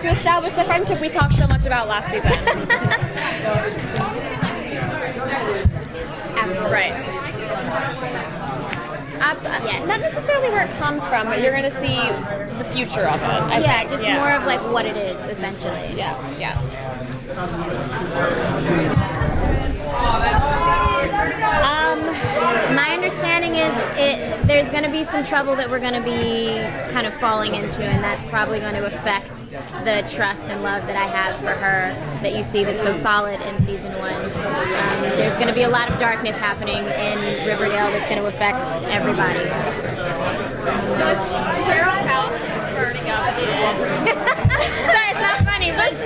get to establish the friendship we talked so much about last season. Absolutely. Right. Yes. Not necessarily where it comes from, but you're going to see the future of it. I think. Just more of like what it is, essentially. Yeah. My understanding is there's going to be some trouble that we're going to be kind of falling into, and that's probably going to affect the trust and love that I have for her that you see that's so solid in season 1. There's going to be a lot of darkness happening in Riverdale that's going to affect everybody. So Cheryl's house burning up. Sorry, it's not funny. Let's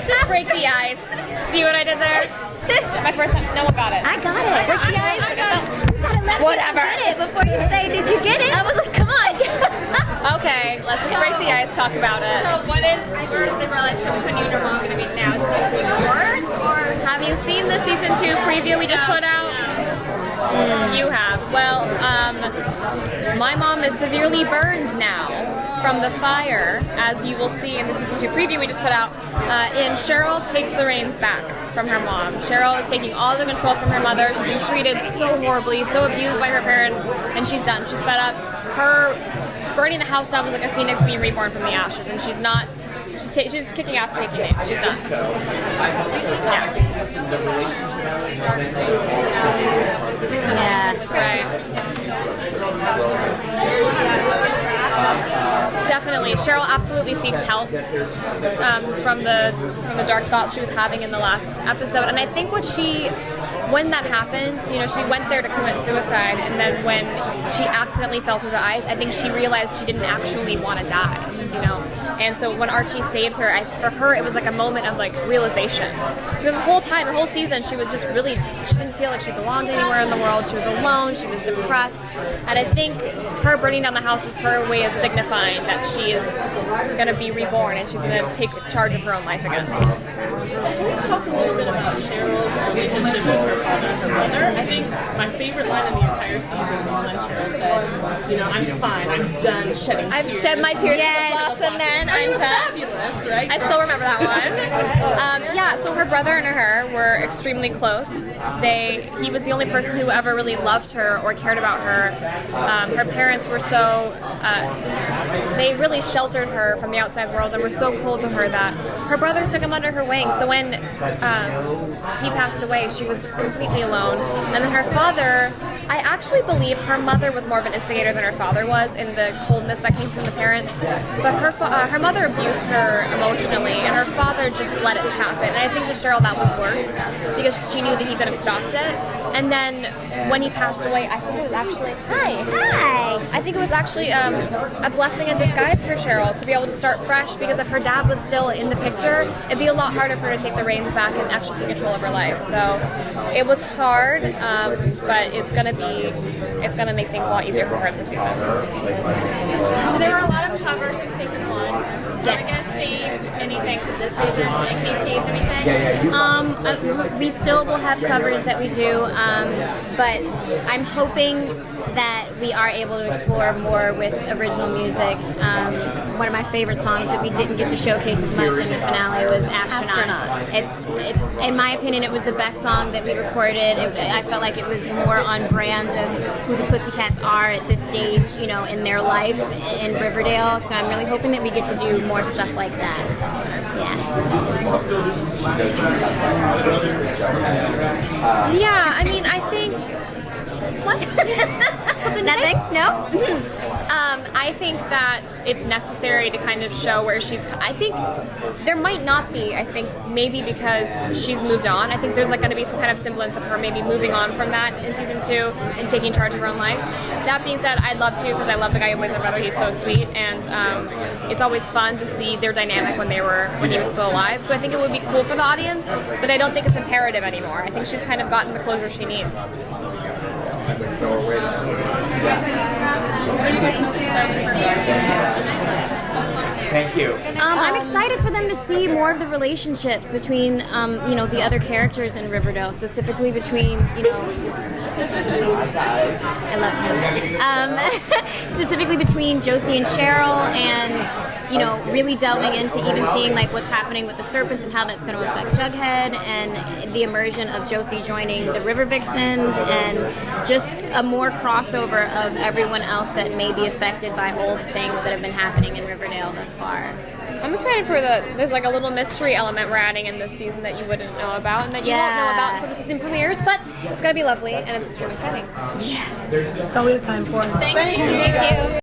just break the ice. See what I did there? My first time, no one got it. I got it. Break the ice. I got it. Whatever. You get it before you say, did you get it? I was like, come on. Okay, let's just break the ice, talk about it. So what is the relationship between you and your mom going to be now? Is it yours, or have you seen the season 2 preview we just put out? You have. Well, my mom is severely burned now from the fire, as you will see in the season 2 preview we just put out. And Cheryl takes the reins back from her mom. Cheryl is taking all the control from her mother. She's been treated so horribly, so abused by her parents, and she's done. She's fed up. Her burning the house down was like a phoenix being reborn from the ashes, and she's not. She's kicking ass and taking names. She's done. Yeah. Right. Definitely. Cheryl absolutely seeks help from the dark thoughts she was having in the last episode. And I think when that happened, she went there to commit suicide, and then when she accidentally fell through the ice, I think she realized she didn't actually want to die, And so when Archie saved her, for her it was like a moment of like realization. Because the whole time, the whole season, she was just really, she didn't feel like she belonged anywhere in the world. She was alone, she was depressed, and I think her burning down the house was her way of signifying that she is going to be reborn and she's going to take charge of her own life again. Can you talk a little bit about Cheryl's relationship with her father and her brother? I think my favorite line in the entire season was when Cheryl said, I'm fine, I'm done shedding tears. I've shed my tears for the blossom then. It was fabulous, right? I still remember that one. So her brother and her were extremely close. He was the only person who ever really loved her or cared about her. Her parents were so, they really sheltered her from the outside world and were so cold to her that her brother took him under her wing. So when he passed away, she was completely alone. And then her father, I actually believe her mother was more of an instigator than her father was in the coldness that came from the parents. But her mother abused her emotionally, and her father just let it happen. And I think with Cheryl that was worse because she knew that he could have stopped it. And then when he passed away, I think it was actually hi. I think it was actually a blessing in disguise for Cheryl to be able to start fresh, because if her dad was still in the picture, it'd be a lot harder for her to take the reins back and actually take control of her life. So it was hard, but it's gonna make things a lot easier for her this season. There were a lot of covers in season 1. Are we gonna see anything from this season? Like tease anything? We still will have covers that we do, but I'm hoping that we are able to explore more with original music. One of my favorite songs that we didn't get to showcase as much in the finale was Astronaut. In my opinion, it was the best song that we recorded. I felt like it was more on brand of who the Pussycats are at this stage, in their life in Riverdale. So I'm really hoping that we get to do more stuff like that. Yeah, I mean, I think... What? Nothing? No? I think that it's necessary to kind of show where I think there might not be, maybe because she's moved on. I think there's going to be some kind of semblance of her maybe moving on from that in season 2 and taking charge of her own life. That being said, I'd love to, because I love the guy who plays her brother. He's so sweet, and it's always fun to see their dynamic when he was still alive. So I think it would be cool for the audience, but I don't think it's imperative anymore. I think she's kind of gotten the closure she needs. Thank you. I'm excited for them to see more of the relationships between, the other characters in Riverdale, specifically between, I love him. Specifically between Josie and Cheryl, and really delving into even seeing like what's happening with the serpents and how that's going to affect Jughead, and the immersion of Josie joining the River Vixens, and just a more crossover of everyone else that may be affected by all the things that have been happening in Riverdale thus far. I'm excited for there's like a little mystery element we're adding in this season that you wouldn't know about and that you won't know about until the season premieres, but it's going to be lovely and it's extremely exciting. Yeah. That's all we have time for. Thank you.